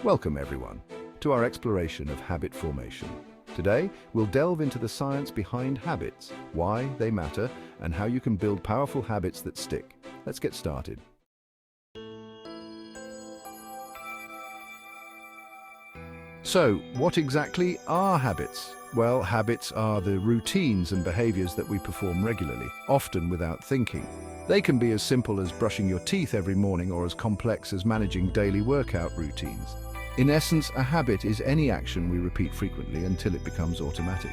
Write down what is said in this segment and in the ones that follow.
Welcome, everyone, to our exploration of habit formation. Today, we'll delve into the science behind habits, why they matter, and how you can build powerful habits that stick. Let's get started. So, what exactly are habits? Well, habits are the routines and behaviors that we perform regularly, often without thinking. They can be as simple as brushing your teeth every morning or as complex as managing daily workout routines. In essence, a habit is any action we repeat frequently until it becomes automatic.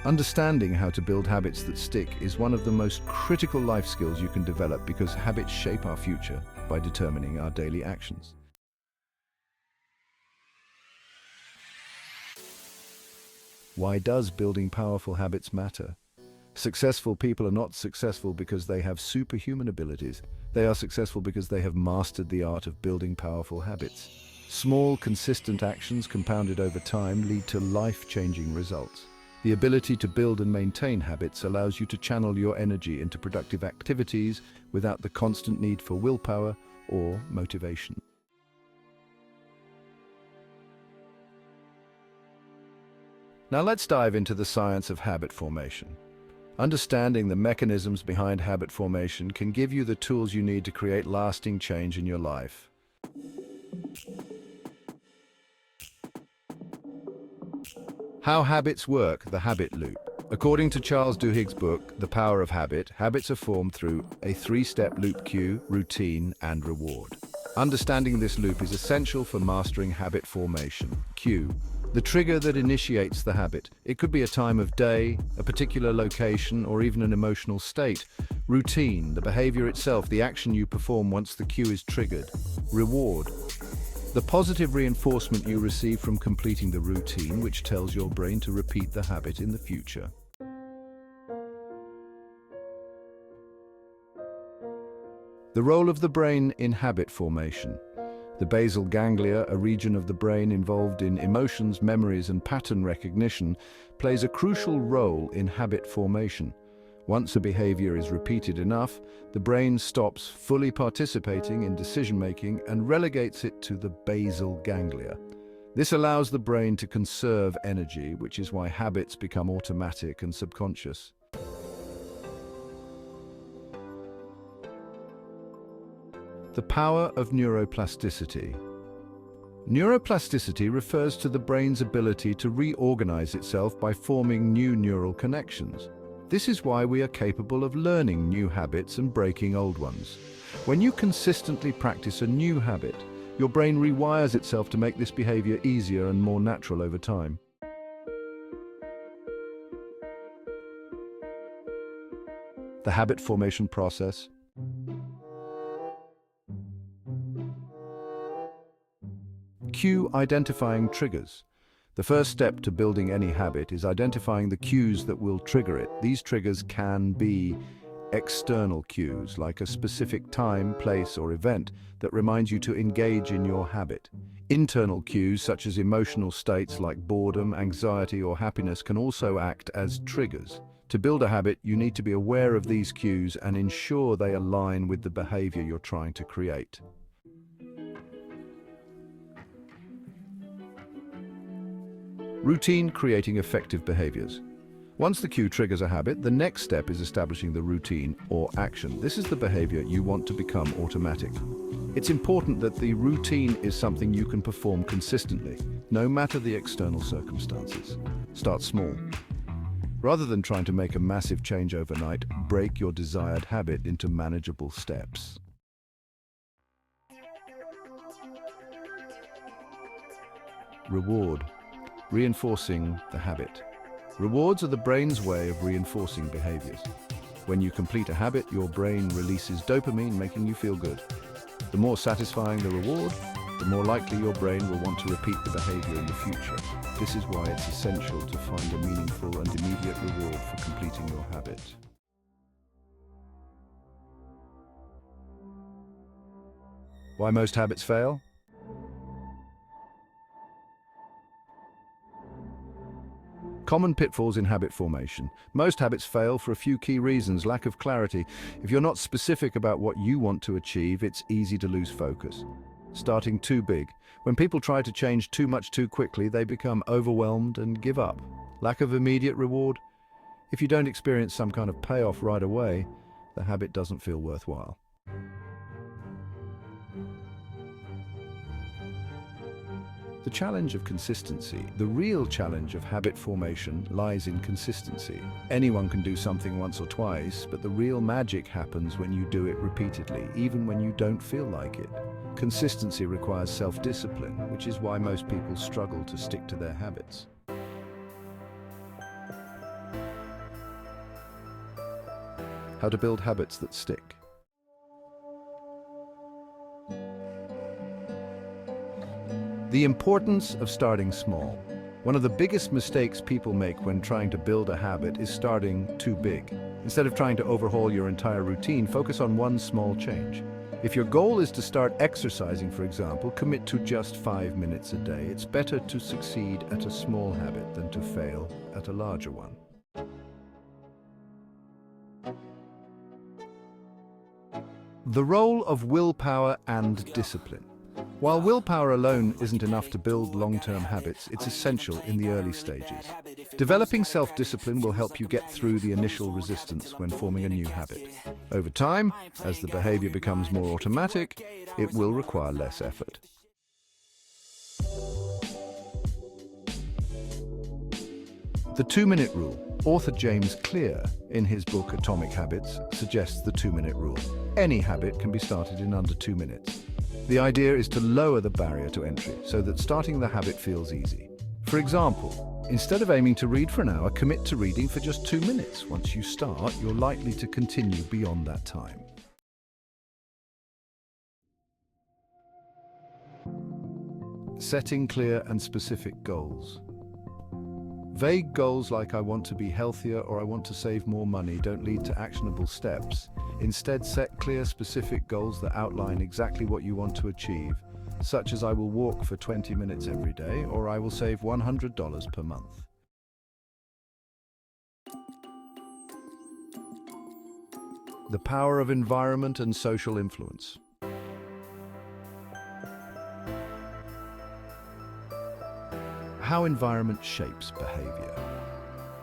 Understanding how to build habits that stick is one of the most critical life skills you can develop because habits shape our future by determining our daily actions. Why does building powerful habits matter? Successful people are not successful because they have superhuman abilities. They are successful because they have mastered the art of building powerful habits. Small, consistent actions compounded over time lead to life-changing results. The ability to build and maintain habits allows you to channel your energy into productive activities without the constant need for willpower or motivation. Now let's dive into the science of habit formation. Understanding the mechanisms behind habit formation can give you the tools you need to create lasting change in your life. How habits work, the habit loop. According to Charles Duhigg's book, The Power of Habit, habits are formed through a three-step loop: cue, routine, and reward. Understanding this loop is essential for mastering habit formation. Cue, the trigger that initiates the habit. It could be a time of day, a particular location, or even an emotional state. Routine, the behavior itself, the action you perform once the cue is triggered. Reward, the positive reinforcement you receive from completing the routine, which tells your brain to repeat the habit in the future. The role of the brain in habit formation. The basal ganglia, a region of the brain involved in emotions, memories, and pattern recognition, plays a crucial role in habit formation. Once a behavior is repeated enough, the brain stops fully participating in decision-making and relegates it to the basal ganglia. This allows the brain to conserve energy, which is why habits become automatic and subconscious. The power of neuroplasticity. Neuroplasticity refers to the brain's ability to reorganize itself by forming new neural connections. This is why we are capable of learning new habits and breaking old ones. When you consistently practice a new habit, your brain rewires itself to make this behavior easier and more natural over time. The habit formation process. Cue, identifying triggers. The first step to building any habit is identifying the cues that will trigger it. These triggers can be external cues, like a specific time, place, or event that reminds you to engage in your habit. Internal cues, such as emotional states like boredom, anxiety, or happiness, can also act as triggers. To build a habit, you need to be aware of these cues and ensure they align with the behavior you're trying to create. Routine, creating effective behaviors. Once the cue triggers a habit, the next step is establishing the routine or action. This is the behavior you want to become automatic. It's important that the routine is something you can perform consistently, no matter the external circumstances. Start small. Rather than trying to make a massive change overnight, break your desired habit into manageable steps. Reward. Reinforcing the habit. Rewards are the brain's way of reinforcing behaviors. When you complete a habit, your brain releases dopamine, making you feel good. The more satisfying the reward, the more likely your brain will want to repeat the behavior in the future. This is why it's essential to find a meaningful and immediate reward for completing your habit. Why most habits fail? Common pitfalls in habit formation. Most habits fail for a few key reasons: lack of clarity. If you're not specific about what you want to achieve, it's easy to lose focus. Starting too big. When people try to change too much too quickly, they become overwhelmed and give up. Lack of immediate reward. If you don't experience some kind of payoff right away, the habit doesn't feel worthwhile. The challenge of consistency, the real challenge of habit formation, lies in consistency. Anyone can do something once or twice, but the real magic happens when you do it repeatedly, even when you don't feel like it. Consistency requires self-discipline, which is why most people struggle to stick to their habits. How to build habits that stick. The importance of starting small. One of the biggest mistakes people make when trying to build a habit is starting too big. Instead of trying to overhaul your entire routine, focus on one small change. If your goal is to start exercising, for example, commit to just 5 minutes a day. It's better to succeed at a small habit than to fail at a larger one. The role of willpower and discipline. While willpower alone isn't enough to build long-term habits, it's essential in the early stages. Developing self-discipline will help you get through the initial resistance when forming a new habit. Over time, as the behavior becomes more automatic, it will require less effort. The 2-minute rule. Author James Clear, in his book Atomic Habits, suggests the 2-minute rule. Any habit can be started in under 2 minutes. The idea is to lower the barrier to entry so that starting the habit feels easy. For example, instead of aiming to read for an hour, commit to reading for just 2 minutes. Once you start, you're likely to continue beyond that time. Setting clear and specific goals. Vague goals like "I want to be healthier" or "I want to save more money" don't lead to actionable steps. Instead, set clear, specific goals that outline exactly what you want to achieve, such as "I will walk for 20 minutes every day" or "I will save $100 per month." The power of environment and social influence. How environment shapes behavior.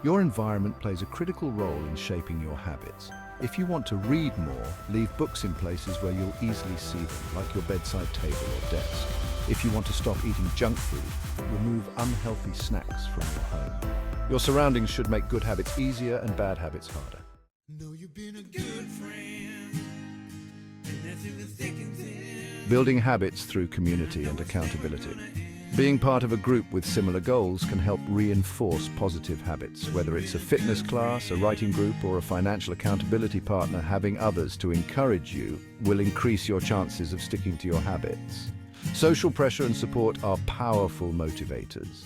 Your environment plays a critical role in shaping your habits. If you want to read more, leave books in places where you'll easily see them, like your bedside table or desk. If you want to stop eating junk food, remove unhealthy snacks from your home. Your surroundings should make good habits easier and bad habits harder. Know you've been a good friend, and that's in the thick and thin. Building habits through community and accountability. Being part of a group with similar goals can help reinforce positive habits. Whether it's a fitness class, a writing group, or a financial accountability partner, having others to encourage you will increase your chances of sticking to your habits. Social pressure and support are powerful motivators.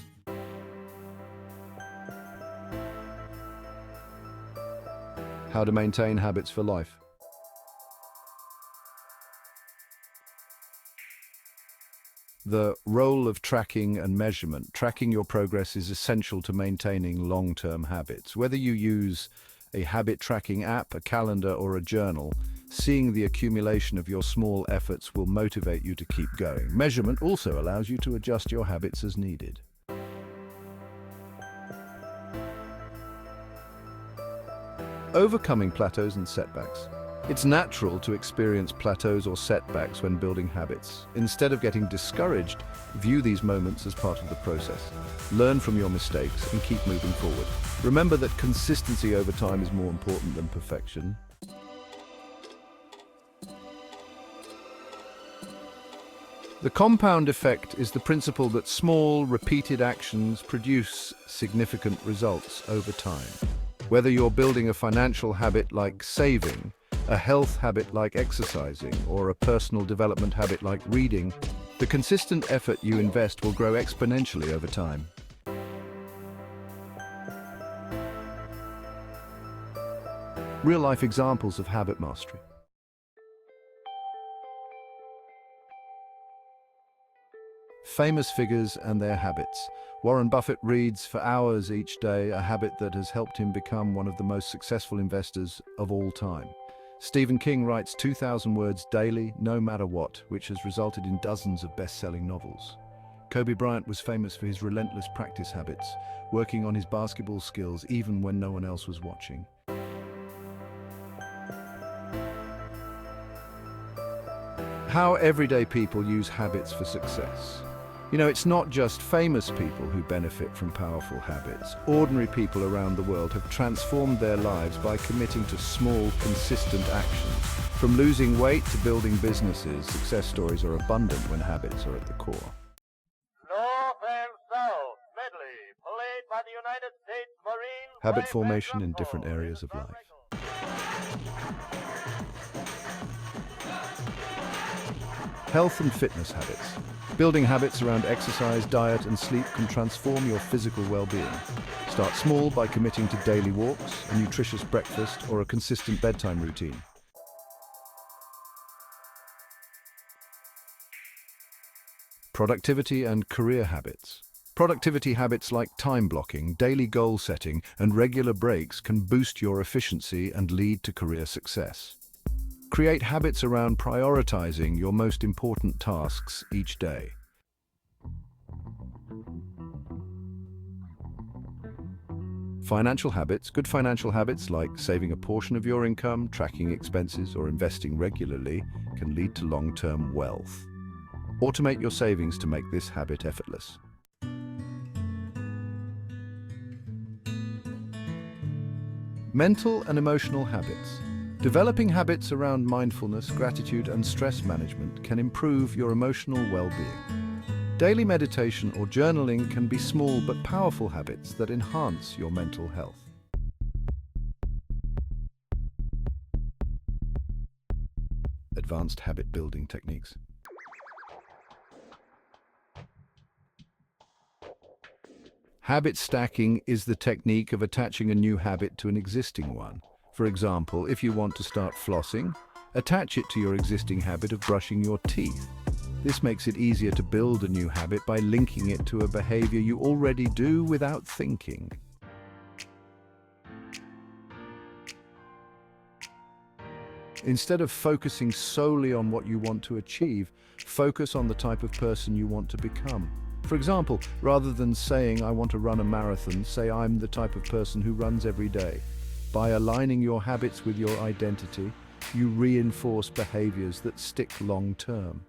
How to maintain habits for life. The role of tracking and measurement. Tracking your progress is essential to maintaining long-term habits. Whether you use a habit tracking app, a calendar, or a journal, seeing the accumulation of your small efforts will motivate you to keep going. Measurement also allows you to adjust your habits as needed. Overcoming plateaus and setbacks. It's natural to experience plateaus or setbacks when building habits. Instead of getting discouraged, view these moments as part of the process. Learn from your mistakes and keep moving forward. Remember that consistency over time is more important than perfection. The compound effect is the principle that small, repeated actions produce significant results over time. Whether you're building a financial habit like saving, a health habit like exercising, or a personal development habit like reading, the consistent effort you invest will grow exponentially over time. Real-life examples of habit mastery. Famous figures and their habits. Warren Buffett reads for hours each day, a habit that has helped him become one of the most successful investors of all time. Stephen King writes 2,000 words daily, no matter what, which has resulted in dozens of best-selling novels. Kobe Bryant was famous for his relentless practice habits, working on his basketball skills even when no one else was watching. How everyday people use habits for success. It's not just famous people who benefit from powerful habits. Ordinary people around the world have transformed their lives by committing to small, consistent actions. From losing weight to building businesses, success stories are abundant when habits are at the core. North and South medley, played by the United States Marines. Habit formation in different areas of life. Health and fitness habits. Building habits around exercise, diet, and sleep can transform your physical well-being. Start small by committing to daily walks, a nutritious breakfast, or a consistent bedtime routine. Productivity and career habits. Productivity habits like time blocking, daily goal setting, and regular breaks can boost your efficiency and lead to career success. Create habits around prioritizing your most important tasks each day. Financial habits. Good financial habits like saving a portion of your income, tracking expenses, or investing regularly can lead to long-term wealth. Automate your savings to make this habit effortless. Mental and emotional habits. Developing habits around mindfulness, gratitude, and stress management can improve your emotional well-being. Daily meditation or journaling can be small but powerful habits that enhance your mental health. Advanced habit building techniques. Habit stacking is the technique of attaching a new habit to an existing one. For example, if you want to start flossing, attach it to your existing habit of brushing your teeth. This makes it easier to build a new habit by linking it to a behavior you already do without thinking. Instead of focusing solely on what you want to achieve, focus on the type of person you want to become. For example, rather than saying, "I want to run a marathon," say, "I'm the type of person who runs every day." By aligning your habits with your identity, you reinforce behaviors that stick long-term.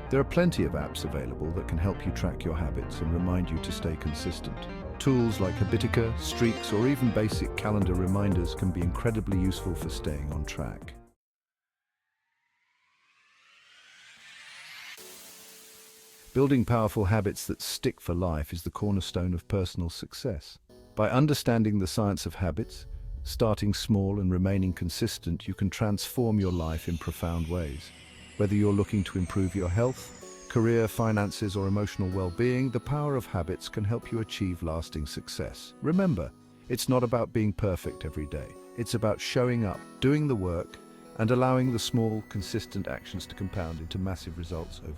There are plenty of apps available that can help you track your habits and remind you to stay consistent. Tools like Habitica, Streaks, or even basic calendar reminders can be incredibly useful for staying on track. Building powerful habits that stick for life is the cornerstone of personal success. By understanding the science of habits, starting small and remaining consistent, you can transform your life in profound ways. Whether you're looking to improve your health, career, finances, or emotional well-being, the power of habits can help you achieve lasting success. Remember, it's not about being perfect every day. It's about showing up, doing the work, and allowing the small, consistent actions to compound into massive results over